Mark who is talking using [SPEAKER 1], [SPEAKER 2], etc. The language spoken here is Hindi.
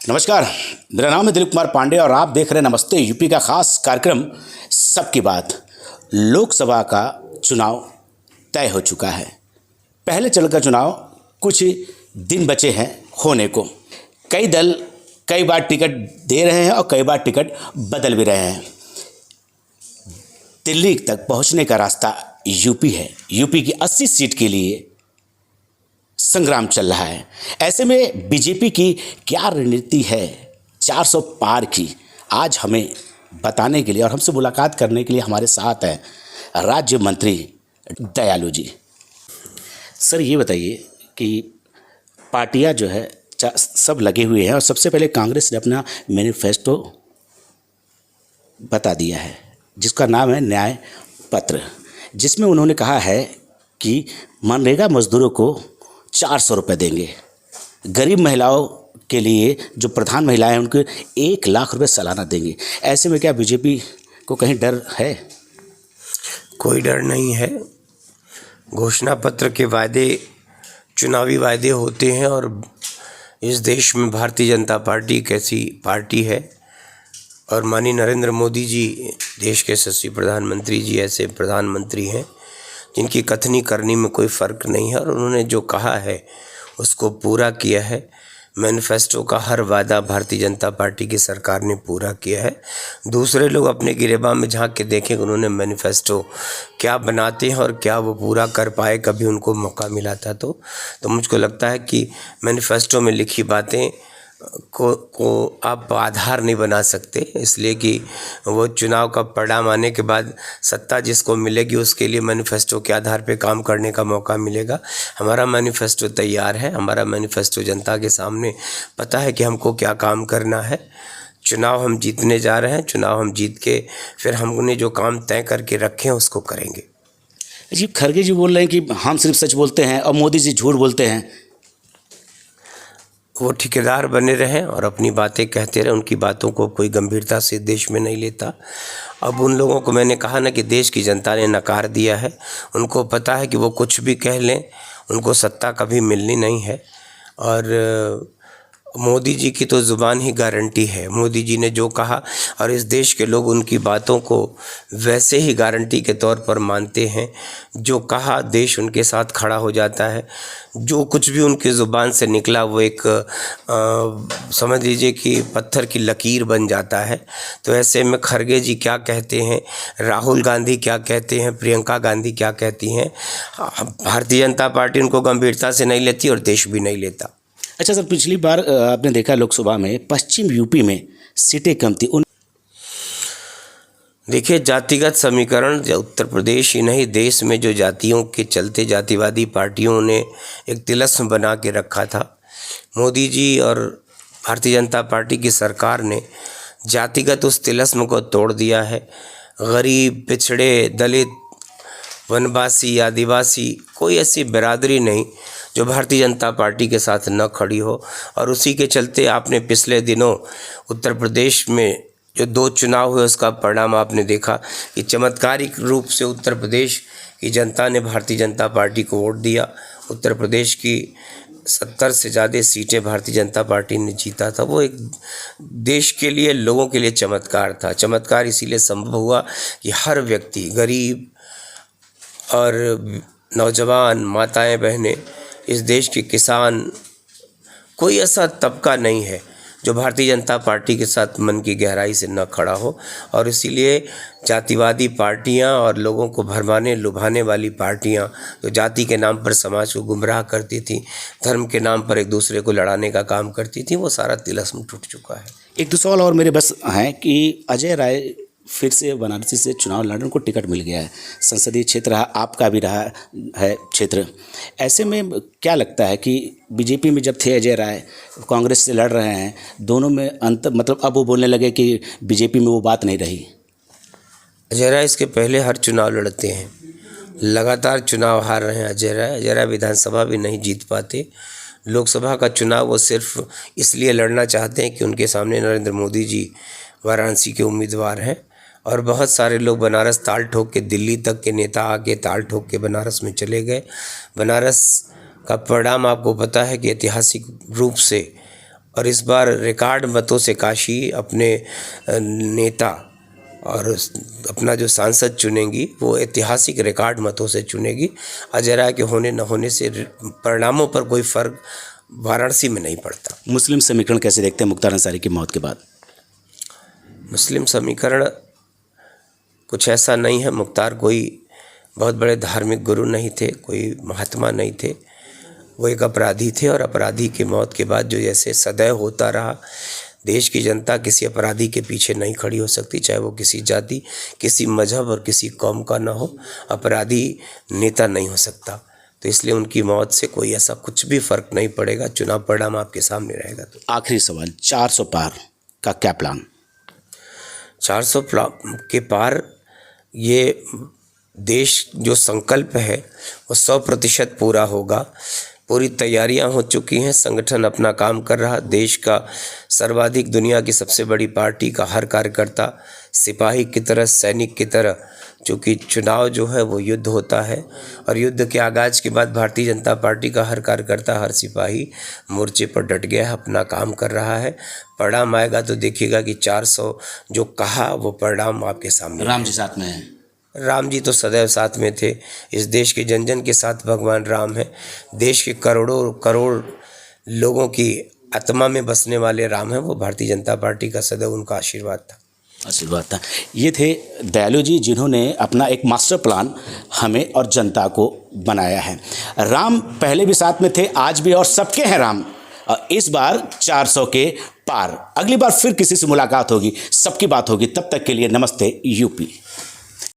[SPEAKER 1] नमस्कार, मेरा नाम है दिलीप कुमार पांडे और आप देख रहे हैं नमस्ते यूपी का खास कार्यक्रम सबकी बात। लोकसभा का चुनाव तय हो चुका है। पहले चरण का चुनाव कुछ दिन बचे हैं होने को। कई दल कई बार टिकट दे रहे हैं और कई बार टिकट बदल भी रहे हैं। दिल्ली तक पहुंचने का रास्ता यूपी है। यूपी की 80 सीट के लिए संग्राम चल रहा है। ऐसे में बीजेपी की क्या रणनीति है 400 पार की, आज हमें बताने के लिए और हमसे मुलाकात करने के लिए हमारे साथ हैं राज्य मंत्री दयालु जी। सर ये बताइए कि पार्टियां जो है सब लगे हुए हैं और सबसे पहले कांग्रेस ने अपना मैनिफेस्टो बता दिया है जिसका नाम है न्याय पत्र, जिसमें उन्होंने कहा है कि मनरेगा मजदूरों को 400 रुपये देंगे। गरीब महिलाओं के लिए जो प्रधान महिलाएं हैं उनको 1 लाख रुपए सालाना देंगे। ऐसे में क्या बीजेपी को कहीं डर है?
[SPEAKER 2] कोई डर नहीं है। घोषणा पत्र के वायदे चुनावी वायदे होते हैं और इस देश में भारतीय जनता पार्टी एक ऐसी पार्टी है और माननीय नरेंद्र मोदी जी देश के यशस्वी प्रधानमंत्री जी ऐसे प्रधानमंत्री हैं जिनकी कथनी करनी में कोई फ़र्क नहीं है और उन्होंने जो कहा है उसको पूरा किया है। मैनिफेस्टो का हर वादा भारतीय जनता पार्टी की सरकार ने पूरा किया है। दूसरे लोग अपने गिरेबान में झांक के देखें कि उन्होंने मैनिफेस्टो क्या बनाते हैं और क्या वो पूरा कर पाए, कभी उनको मौका मिला था तो मुझको लगता है कि मैनिफेस्टो में लिखी बातें को आप आधार नहीं बना सकते, इसलिए कि वो चुनाव का परिणाम आने के बाद सत्ता जिसको मिलेगी उसके लिए मैनिफेस्टो के आधार पे काम करने का मौका मिलेगा। हमारा मैनिफेस्टो तैयार है, हमारा मैनिफेस्टो जनता के सामने पता है कि हमको क्या काम करना है। चुनाव हम जीतने जा रहे हैं, चुनाव हम जीत के फिर हमने जो काम तय करके रखे हैं उसको करेंगे।
[SPEAKER 1] जी, खड़गे जी बोल रहे हैं कि हम सिर्फ सच बोलते हैं और मोदी जी झूठ बोलते हैं।
[SPEAKER 2] वो ठेकेदार बने रहें और अपनी बातें कहते रहें, उनकी बातों को कोई गंभीरता से देश में नहीं लेता। अब उन लोगों को मैंने कहा ना कि देश की जनता ने नकार दिया है, उनको पता है कि वो कुछ भी कह लें उनको सत्ता कभी मिलनी नहीं है और मोदी जी की तो ज़ुबान ही गारंटी है। मोदी जी ने जो कहा और इस देश के लोग उनकी बातों को वैसे ही गारंटी के तौर पर मानते हैं। जो कहा देश उनके साथ खड़ा हो जाता है। जो कुछ भी उनकी ज़ुबान से निकला वो एक समझ लीजिए कि पत्थर की लकीर बन जाता है। तो ऐसे में खड़गे जी क्या कहते हैं, राहुल गांधी क्या कहते हैं, प्रियंका गांधी क्या कहती हैं, भारतीय जनता पार्टी उनको गंभीरता से नहीं लेती और देश भी नहीं लेता।
[SPEAKER 1] अच्छा सर, पिछली बार आपने देखा लोकसभा में पश्चिम यूपी में सीटें कम थी।
[SPEAKER 2] देखिए, जातिगत समीकरण उत्तर प्रदेश ही नहीं देश में जो जातियों के चलते जातिवादी पार्टियों ने एक तिलिस्म बना के रखा था, मोदी जी और भारतीय जनता पार्टी की सरकार ने जातिगत उस तिलिस्म को तोड़ दिया है। गरीब, पिछड़े, दलित, वनवासी, आदिवासी, कोई ऐसी बिरादरी नहीं जो भारतीय जनता पार्टी के साथ न खड़ी हो और उसी के चलते आपने पिछले दिनों उत्तर प्रदेश में जो 2 चुनाव हुए उसका परिणाम आपने देखा कि चमत्कारिक रूप से उत्तर प्रदेश की जनता ने भारतीय जनता पार्टी को वोट दिया। उत्तर प्रदेश की 70 से ज़्यादा सीटें भारतीय जनता पार्टी ने जीता था। वो एक देश के लिए, लोगों के लिए चमत्कार था। चमत्कार इसीलिए संभव हुआ कि हर व्यक्ति, गरीब और नौजवान, माताएं, बहनें, इस देश के किसान, कोई ऐसा तबका नहीं है जो भारतीय जनता पार्टी के साथ मन की गहराई से न खड़ा हो और इसीलिए जातिवादी पार्टियां और लोगों को भरमाने लुभाने वाली पार्टियां जो जाति के नाम पर समाज को गुमराह करती थी, धर्म के नाम पर एक दूसरे को लड़ाने का काम करती थी, वो सारा तिलिस्म टूट चुका है।
[SPEAKER 1] एक दो सवाल और मेरे बस हैं कि अजय राय फिर से बनारसी से चुनाव लड़ने को टिकट मिल गया है, संसदीय क्षेत्र आपका भी रहा है क्षेत्र। ऐसे में क्या लगता है कि बीजेपी में जब थे अजय राय, कांग्रेस से लड़ रहे हैं, दोनों में अंतर, मतलब अब वो बोलने लगे कि बीजेपी में वो बात नहीं रही।
[SPEAKER 2] अजय राय इसके पहले हर चुनाव लड़ते हैं, लगातार चुनाव हार रहे हैं अजय राय विधानसभा भी नहीं जीत पाते। लोकसभा का चुनाव वो सिर्फ इसलिए लड़ना चाहते हैं कि उनके सामने नरेंद्र मोदी जी वाराणसी के उम्मीदवार हैं और बहुत सारे लोग बनारस ताल ठोक के, दिल्ली तक के नेता आके ताल ठोक के बनारस में चले गए। बनारस का परिणाम आपको पता है कि ऐतिहासिक रूप से और इस बार रिकॉर्ड मतों से काशी अपने नेता और अपना जो सांसद चुनेंगी वो ऐतिहासिक रिकॉर्ड मतों से चुनेगी। अजय राय के होने न होने से परिणामों पर कोई फर्क वाराणसी में नहीं पड़ता।
[SPEAKER 1] मुस्लिम समीकरण कैसे देखते हैं मुख्तार अंसारी की मौत के बाद?
[SPEAKER 2] मुस्लिम समीकरण कुछ ऐसा नहीं है। मुख्तार कोई बहुत बड़े धार्मिक गुरु नहीं थे, कोई महात्मा नहीं थे, वो एक अपराधी थे। और अपराधी की मौत के बाद जो जैसे सदैव होता रहा, देश की जनता किसी अपराधी के पीछे नहीं खड़ी हो सकती, चाहे वो किसी जाति, किसी मजहब और किसी कौम का ना हो। अपराधी नेता नहीं हो सकता, तो इसलिए उनकी मौत से कोई ऐसा कुछ भी फर्क नहीं पड़ेगा। चुनाव परिणाम आपके सामने रहेगा। तो
[SPEAKER 1] आखिरी सवाल, 400 पार का क्या प्लान?
[SPEAKER 2] 400 के पार ये देश जो संकल्प है वो 100% पूरा होगा। पूरी तैयारियां हो चुकी हैं, संगठन अपना काम कर रहा। देश का सर्वाधिक, दुनिया की सबसे बड़ी पार्टी का हर कार्यकर्ता सिपाही की तरह, सैनिक की तरह, चूँकि चुनाव जो है वो युद्ध होता है और युद्ध के आगाज़ के बाद भारतीय जनता पार्टी का हर कार्यकर्ता, हर सिपाही मोर्चे पर डट गया है, अपना काम कर रहा है। परिणाम आएगा तो देखिएगा कि 400 जो कहा वो परिणाम आपके सामने।
[SPEAKER 1] राम जी साथ में हैं।
[SPEAKER 2] राम जी तो सदैव साथ में थे। इस देश के जन जन के साथ भगवान राम है। देश के करोड़ों करोड़ लोगों की आत्मा में बसने वाले राम हैं। वो भारतीय जनता पार्टी का सदैव उनका आशीर्वाद था।
[SPEAKER 1] ये थे दयालु जी, जिन्होंने अपना एक मास्टर प्लान हमें और जनता को बनाया है। राम पहले भी साथ में थे, आज भी, और सबके हैं राम। और इस बार 400 के पार। अगली बार फिर किसी से मुलाकात होगी, सबकी बात होगी। तब तक के लिए नमस्ते यूपी।